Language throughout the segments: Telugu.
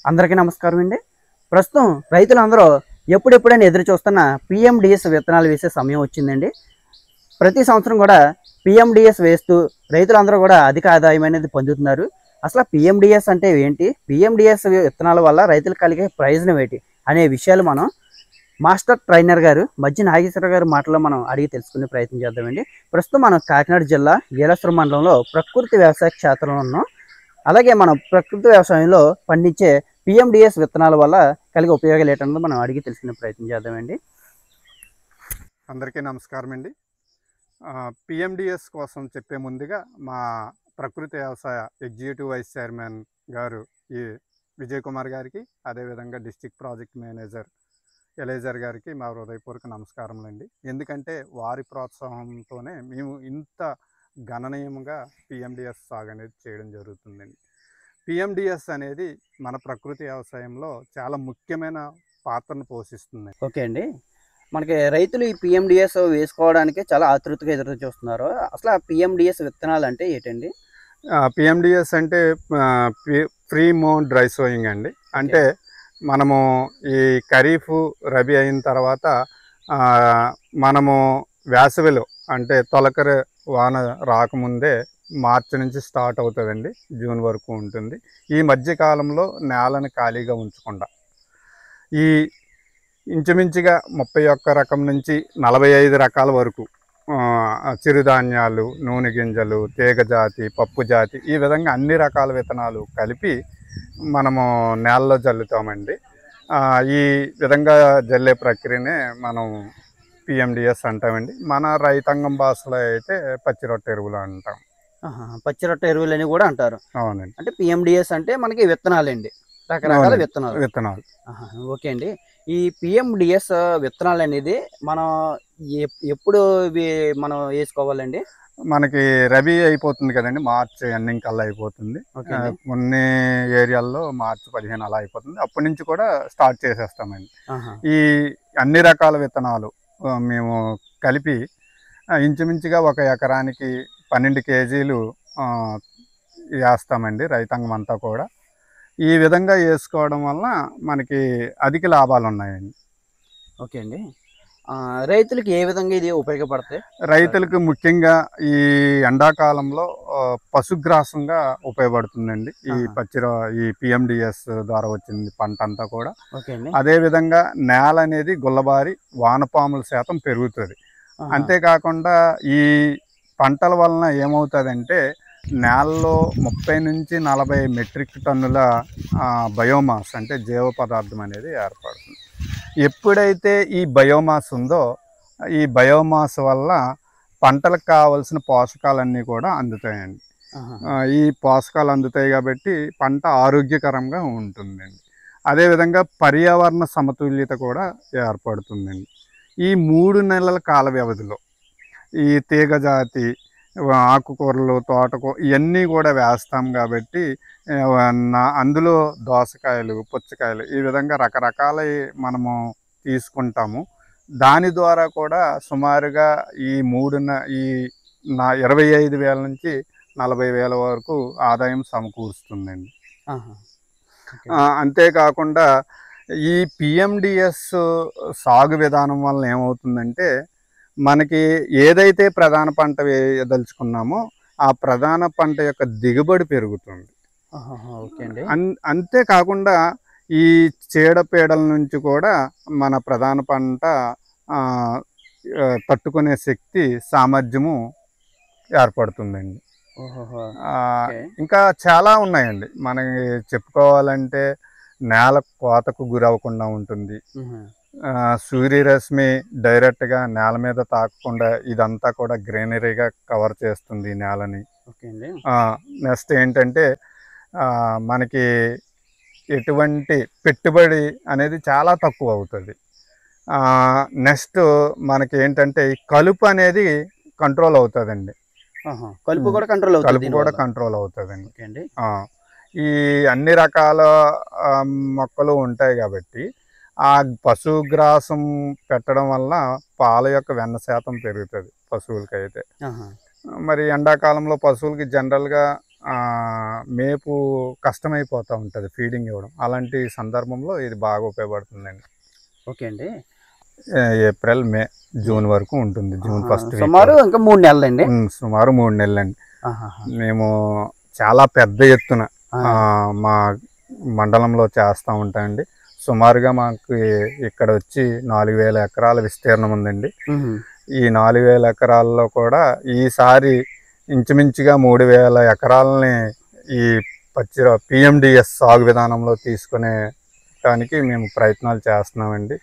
అందరికీ నమస్కారం అండి. ప్రస్తుతం రైతులందరూ ఎప్పుడెప్పుడైనా ఎదురు చూస్తున్న పిఎండిఎస్ విత్తనాలు వేసే సమయం వచ్చిందండి. ప్రతి సంవత్సరం కూడా పిఎండిఎస్ వేస్తూ రైతులందరూ కూడా అధిక ఆదాయం అనేది పొందుతున్నారు. అసలు పిఎండిఎస్ అంటే ఏంటి, పిఎండిఎస్ విత్తనాల వల్ల రైతులకు కలిగే ప్రయోజనం ఏంటి అనే విషయాలు మనం మాస్టర్ ట్రైనర్ గారు మధ్య నాగేశ్వర గారి మాటల్లో మనం అడిగి తెలుసుకునే ప్రయత్నం చేద్దామండి. ప్రస్తుతం మనం కాకినాడ జిల్లా ఏలసూరు మండలంలో ప్రకృతి వ్యవసాయ క్షేత్రంలో ఉన్నాం. అలాగే మనం ప్రకృతి వ్యవసాయంలో పండించే పిఎండిఎస్ విత్తనాల వల్ల కలిగే ఉపయోగాలు ఏంటన్నది మనం అడిగి తెలుసుకునే ప్రయత్నం చేద్దామండి. అందరికీ నమస్కారం అండి. పిఎండిఎస్ కోసం చెప్పే ముందుగా మా ప్రకృతి వ్యవసాయ ఎగ్జిక్యూటివ్ వైస్ చైర్మన్ గారు ఈ విజయ్ కుమార్ గారికి, అదేవిధంగా డిస్ట్రిక్ట్ ప్రాజెక్ట్ మేనేజర్ ఎలేజర్ గారికి మా హృదయపూర్వక నమస్కారములండి. ఎందుకంటే వారి ప్రోత్సాహంతోనే మేము ఇంత గణనీయంగా పిఎండిఎస్ సాగు అనేది చేయడం జరుగుతుందండి. పిఎండిఎస్ అనేది మన ప్రకృతి వ్యవసాయంలో చాలా ముఖ్యమైన పాత్రను పోషిస్తుంది. ఓకే అండి, మనకి రైతులు ఈ పిఎండిఎస్ వేసుకోవడానికి చాలా ఆతృతగా ఎదురు చూస్తున్నారు. అసలు ఆ పిఎండిఎస్ విత్తనాలు అంటే ఏంటండి? పిఎండిఎస్ అంటే ప్రీ మోన్ డ్రై సోయింగ్ అండి. అంటే మనము ఈ ఖరీఫ్ రబీ అయిన తర్వాత మనము వేసవిలో అంటే తొలకరి వాన రాకముందే మార్చి నుంచి స్టార్ట్ అవుతుందండి, జూన్ వరకు ఉంటుంది. ఈ మధ్యకాలంలో నేలను ఖాళీగా ఉంచకుండా ఈ ఇంచుమించుగా 31 రకం నుంచి 45 రకాల వరకు చిరుధాన్యాలు, నూనె గింజలు, తీగజాతి, పప్పు జాతి, ఈ విధంగా అన్ని రకాల విత్తనాలు కలిపి మనము నేలలో జల్లుతామండి. ఈ విధంగా జల్లే ప్రక్రియనే మనం పిఎండిఎస్ అంటామండి. మన రైతాంగం భాషలో అయితే పచ్చి రొట్టె ఎరువులు అంటాం. పచ్చి రొట్టె ఎరువులు అని కూడా అంటారు. అవునండి. అంటే పిఎండిఎస్ అంటే మనకి విత్తనాలండి, రకరకాల విత్తనాలు. ఓకే అండి, ఈ పిఎండిఎస్ విత్తనాలు అనేది మనం ఎప్పుడు మనం వేసుకోవాలండి? మనకి రబీ అయిపోతుంది కదండి, మార్చి ఎండింగ్ కల్లా అయిపోతుంది. కొన్ని ఏరియాల్లో మార్చి 15 అలా అయిపోతుంది. అప్పటి నుంచి కూడా స్టార్ట్ చేసేస్తామండి. ఈ అన్ని రకాల విత్తనాలు మేము కలిపి ఇంచుమించుగా ఒక ఎకరానికి 12 కేజీలు వేస్తామండి, రైతాంగం అంతా కూడా. ఈ విధంగా వేసుకోవడం వల్ల మనకి అధిక లాభాలు ఉన్నాయండి. ఓకే అండి, రైతులకు ఏ విధంగా ఇది ఉపయోగపడతాయి? రైతులకు ముఖ్యంగా ఈ ఎండాకాలంలో పశుగ్రాసంగా ఉపయోగపడుతుందండి ఈ పిఎండిఎస్ ద్వారా వచ్చింది పంట అంతా కూడా. అదేవిధంగా నేల అనేది గుల్లబారి వానపాముల శాతం పెరుగుతుంది. అంతేకాకుండా ఈ పంటల వలన ఏమవుతుందంటే నేలలో 30 నుంచి 40 మెట్రిక్ టన్నుల బయోమాస్ అంటే జీవ పదార్థం అనేది ఏర్పడుతుంది. ఎప్పుడైతే ఈ బయోమాస్ ఉందో ఈ బయోమాస్ వల్ల పంటలకు కావాల్సిన పోషకాలన్నీ కూడా అందుతాయండి. ఈ పోషకాలు అందుతాయి కాబట్టి పంట ఆరోగ్యకరంగా ఉంటుందండి. అదేవిధంగా పర్యావరణ సమతుల్యత కూడా ఏర్పడుతుందండి. ఈ 3 నెలల కాల వ్యవధిలో ఈ తీగజాతి, ఆకుకూరలు, తోటకూర ఇవన్నీ కూడా వేస్తాం కాబట్టి అందులో దోసకాయలు, పుచ్చకాయలు ఈ విధంగా రకరకాల మనము తీసుకుంటాము. దాని ద్వారా కూడా సుమారుగా ఈ 25,000 నుంచి 40,000 వరకు ఆదాయం సమకూరుస్తుందండి. అంతేకాకుండా ఈ పిఎండిఎస్ సాగు విధానం వల్ల ఏమవుతుందంటే మనకి ఏదైతే ప్రధాన పంట వేయదలుచుకున్నామో ఆ ప్రధాన పంట యొక్క దిగుబడి పెరుగుతుంది. అంతేకాకుండా ఈ చీడపీడల నుంచి కూడా మన ప్రధాన పంట తట్టుకునే శక్తి, సామర్థ్యము ఏర్పడుతుందండి. ఇంకా చాలా ఉన్నాయండి మనకి చెప్పుకోవాలంటే. నేల కోతకు గురవ్వకుండా ఉంటుంది, సూర్యరశ్మి డైరెక్ట్గా నేల మీద తాకకుండా ఇదంతా కూడా గ్రీనరీగా కవర్ చేస్తుంది నేలని. నెక్స్ట్ ఏంటంటే మనకి ఎటువంటి పెట్టుబడి అనేది చాలా తక్కువ అవుతుంది. నెక్స్ట్ మనకి ఏంటంటే కలుపు అనేది కంట్రోల్ అవుతుందండి. కలుపు కూడా కంట్రోల్ అవుతుందండి. ఈ అన్ని రకాల మొక్కలు ఉంటాయి కాబట్టి ఆ పశుగ్రాసం పెట్టడం వల్ల పాల యొక్క వెన్న శాతం పెరుగుతుంది పశువులకైతే. మరి ఎండాకాలంలో పశువులకి జనరల్గా మేపు కష్టమైపోతూ ఉంటుంది ఫీడింగ్ ఇవ్వడం. అలాంటి సందర్భంలో ఇది బాగా ఉపయోగపడుతుందండి. ఓకే అండి. ఏప్రిల్, మే, జూన్ వరకు ఉంటుంది. జూన్ ఫస్ట్ వీక్ సుమారు ఇంకా 3 నెలలండి. సుమారు 3 నెలలండి. మేము చాలా పెద్ద ఎత్తున మా మండలంలో చేస్తూ ఉంటామండి. సుమారుగా మాకు ఇక్కడ వచ్చి 4000 ఎకరాల విస్తీర్ణం ఉందండి. ఈ 4000 ఎకరాల్లో కూడా ఈసారి ఇంచుమించుగా 3000 ఎకరాలని ఈ PMDS సాగు విధానంలో తీసుకునేటానికి మేము ప్రయత్నాలు చేస్తున్నామండి.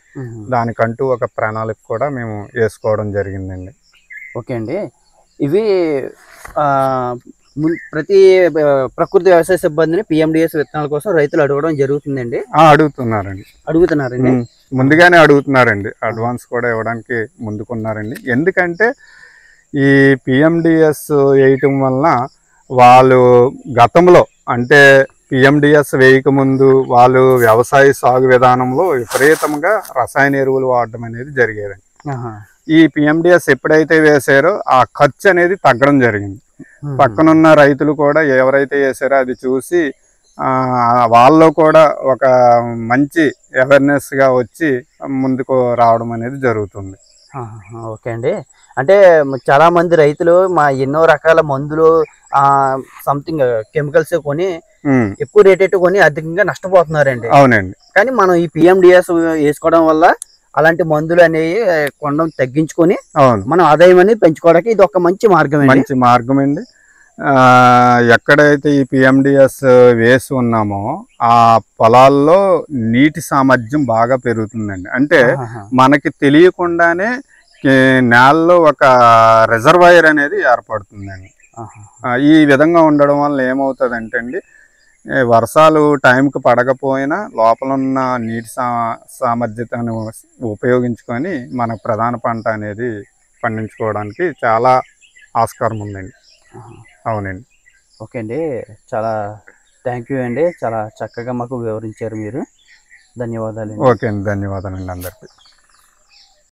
దానికంటూ ఒక ప్రణాళిక కూడా మేము వేసుకోవడం జరిగిందండి. ఓకే అండి. ఇవి ప్రతి ప్రకృతి వ్యవసాయ సిబ్బందిని PMDS విత్తనాల కోసం రైతులు అడగడం జరుగుతుందండి. అడుగుతున్నారండి. ముందుగానే అడుగుతున్నారండి. అడ్వాన్స్ కూడా ఇవ్వడానికి ముందుకున్నారండి. ఎందుకంటే ఈ PMDS వేయటం వలన వాళ్ళు గతంలో అంటే PMDS వేయకముందు వాళ్ళు వ్యవసాయ సాగు విధానంలో విపరీతంగా రసాయన ఎరువులు వాడడం అనేది జరిగేదండి. ఈ PMDS ఎప్పుడైతే వేసారో ఆ ఖర్చు అనేది తగ్గడం జరిగింది. పక్కనున్న రైతులు కూడా ఎవరైతే వేసారో అది చూసి వాళ్ళు కూడా ఒక మంచి అవేర్నెస్గా వచ్చి ముందుకు రావడం అనేది జరుగుతుంది. ఓకే అండి. అంటే చాలా మంది రైతులు ఎన్నో రకాల మందులు సంథింగ్ కెమికల్స్ కొని ఎక్కువ రేట్ కొని అధికంగా నష్టపోతున్నారండి. అవునండి. కానీ మనం ఈ PMDS వేసుకోవడం వల్ల అలాంటి మందులు అనేవి కొనడం తగ్గించుకొని మనం ఆదాయం అనేది పెంచుకోవడానికి ఇది ఒక మంచి మార్గం అండి. ఎక్కడైతే ఈ PMDS వేసి ఉన్నామో ఆ పొలాల్లో నీటి సామర్థ్యం బాగా పెరుగుతుందండి. అంటే మనకి తెలియకుండానే నేలలో ఒక రిజర్వాయర్ అనేది ఏర్పడుతుందండి. ఈ విధంగా ఉండడం వల్ల ఏమవుతుందంటే అండి, వర్షాలు టైంకి పడకపోయినా లోపల ఉన్న నీటి సామర్థ్యతను ఉపయోగించుకొని మన ప్రధాన పంట అనేది పండించుకోవడానికి చాలా ఆస్కారం ఉందండి. అవునండి. ఓకే అండి. చాలా థ్యాంక్ యూ అండి. చాలా చక్కగా మాకు వివరించారు మీరు. ధన్యవాదాలు. ఓకే అండి. ధన్యవాదాలండి అందరికీ.